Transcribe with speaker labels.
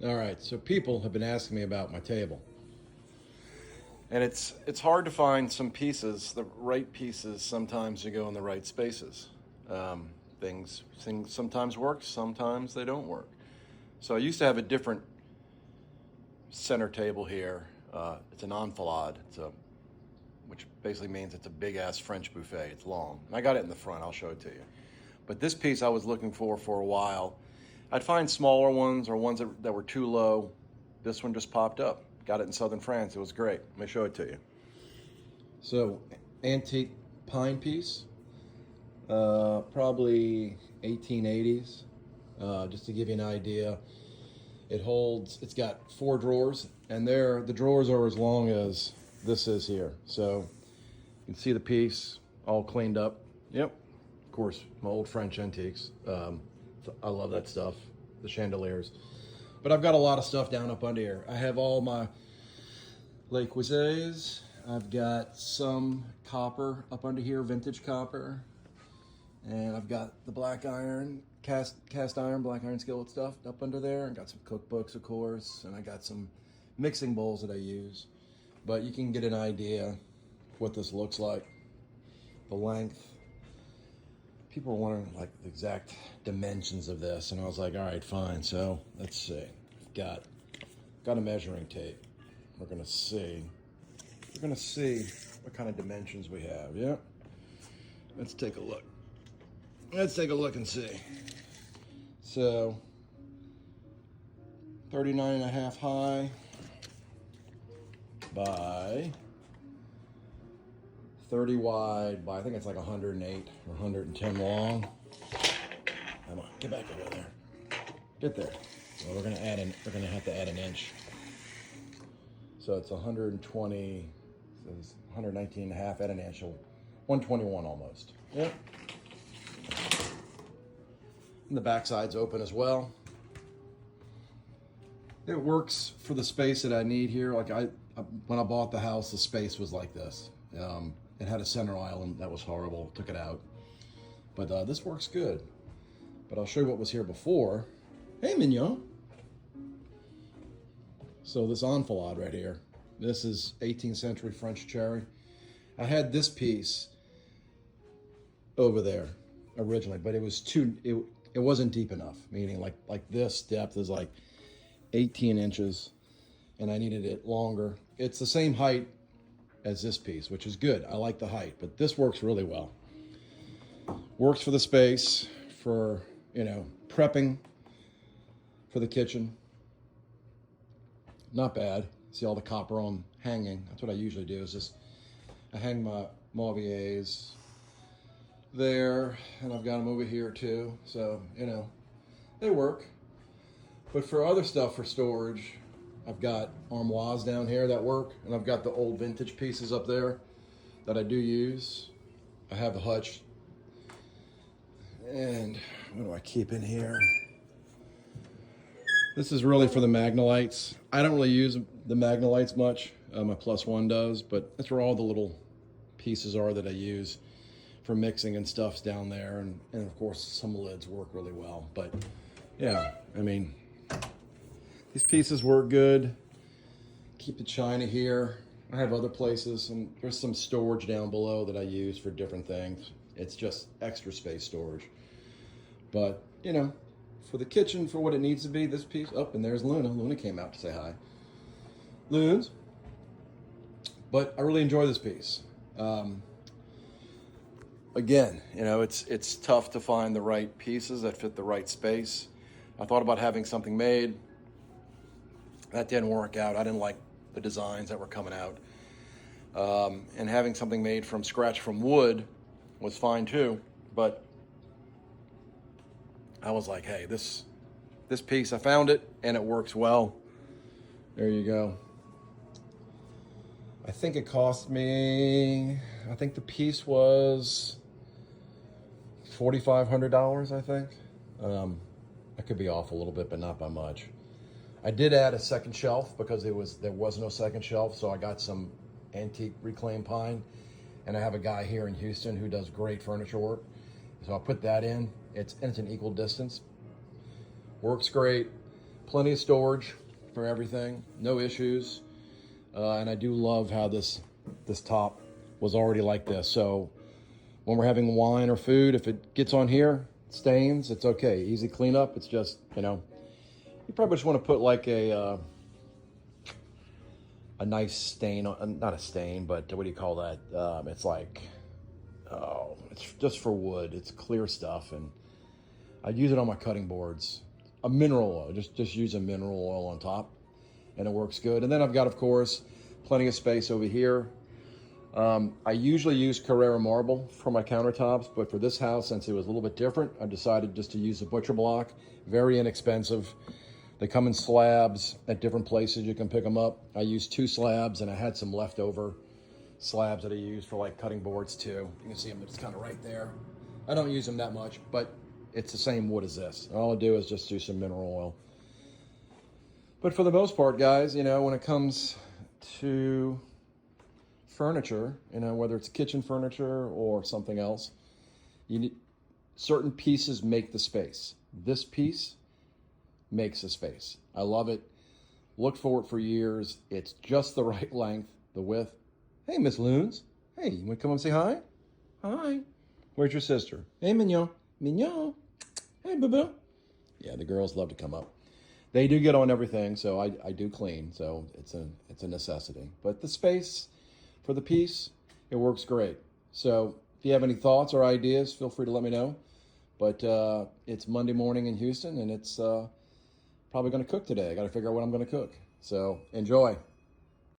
Speaker 1: All right, so people have been asking me about my table. And it's hard to find some pieces, the right pieces, sometimes to go in the right spaces. Things sometimes work, sometimes they don't work. So I used to have a different center table here. It's an enfilade, which basically means it's a big ass French buffet. It's long, and I got it in the front. I'll show it to you. But this piece I was looking for a while. I'd find smaller ones or ones that were too low. This one just popped up. Got it in southern France. It was great. Let me show it to you. So, antique pine piece, probably 1880s. Just to give you an idea, it's got 4 drawers, and the drawers are as long as this is here. So, you can see the piece all cleaned up. Yep, of course, my old French antiques. I love that stuff, the chandeliers. But I've got a lot of stuff down up under here. I have all my Le Creuset. I've got some copper up under here, vintage copper. And I've got the black iron, cast iron, black iron skillet stuff up under there. I got some cookbooks, of course, and I got some mixing bowls that I use. But you can get an idea what this looks like, the length. People were wondering like the exact dimensions of this, and I was like, all right, fine. So let's see. I've got a measuring tape. We're gonna see what kind of dimensions we have. Yeah. Let's take a look. Let's take a look and see. So 39.5 high by 30 wide by, I think it's like 108 or 110 long. Come on, get back over there. Get there. Well, we're gonna have to add an inch. So it's 120, so it's 119 and a half, add an inch, so 121 almost. Yep. And the back side's open as well. It works for the space that I need here. Like when I bought the house, the space was like this. It had a center island that was horrible. Took it out, but this works good. But I'll show you what was here before. Hey, Mignon. So this enfilade right here. This is 18th century French cherry. I had this piece over there originally, but it was it wasn't deep enough. Meaning like this depth is like 18 inches, and I needed it longer. It's the same height as this piece, which is good. I like the height, but this works really well. Works for the space, for, prepping for the kitchen. Not bad. See all the copper on hanging. That's what I usually do, is I hang my Mauviers there, and I've got them over here too. So, they work. But for other stuff for storage, I've got armoires down here that work, and I've got the old vintage pieces up there that I do use. I have the hutch. And what do I keep in here? This is really for the Magnolites. I don't really use the Magnolites much. My +1 does, but that's where all the little pieces are that I use for mixing and stuff's down there. And of course, some lids work really well. But yeah, I mean, these pieces work good. Keep the china here. I have other places, and there's some storage down below that I use for different things. It's just extra space storage. But, for the kitchen, for what it needs to be, this piece, and there's Luna. Luna came out to say hi. Loons. But I really enjoy this piece. Again, it's tough to find the right pieces that fit the right space. I thought about having something made. That didn't work out. I didn't like the designs that were coming out. And having something made from scratch from wood was fine too. But I was like, hey, this piece, I found it and it works well. There you go. I think it cost me, I think the piece was $4,500, I think. I could be off a little bit, but not by much. I did add a second shelf because there was no second shelf, so I got some antique reclaimed pine, and I have a guy here in Houston who does great furniture work, so I put that in. It's an equal distance. Works great. plenty of storage for everything, no issues. And I do love how this top was already like this. So when we're having wine or food, if it gets on here, stains, it's okay. Easy cleanup. It's just, you know, you probably just want to put like a nice stain on, not a stain, but what do you call that? It's like, oh, it's just for wood. It's clear stuff, and I use it on my cutting boards. A mineral oil, just use a mineral oil on top, and it works good. And then I've got, of course, plenty of space over here. I usually use Carrara marble for my countertops, but for this house, since it was a little bit different, I decided just to use a butcher block. Very inexpensive. They come in slabs at different places. You can pick them up. I used 2 slabs, and I had some leftover slabs that I use for like cutting boards too. You can see them, it's kind of right there. I don't use them that much, but it's the same wood as this. All I do is just do some mineral oil. But for the most part, guys, you know, when it comes to furniture, you know, whether it's kitchen furniture or something else, you need certain pieces make the space. This piece makes a space. I love it. Looked for it for years. It's just the right length, the width. Hey, Miss Loons. Hey, you want to come and say hi? Hi. Where's your sister? Hey, Mignon. Mignon. Hey, boo-boo. Yeah, the girls love to come up. They do get on everything, so I do clean, so it's a necessity. But the space for the piece, it works great. So if you have any thoughts or ideas, feel free to let me know. But it's Monday morning in Houston, and it's probably going to cook today. I got to figure out what I'm going to cook. So enjoy.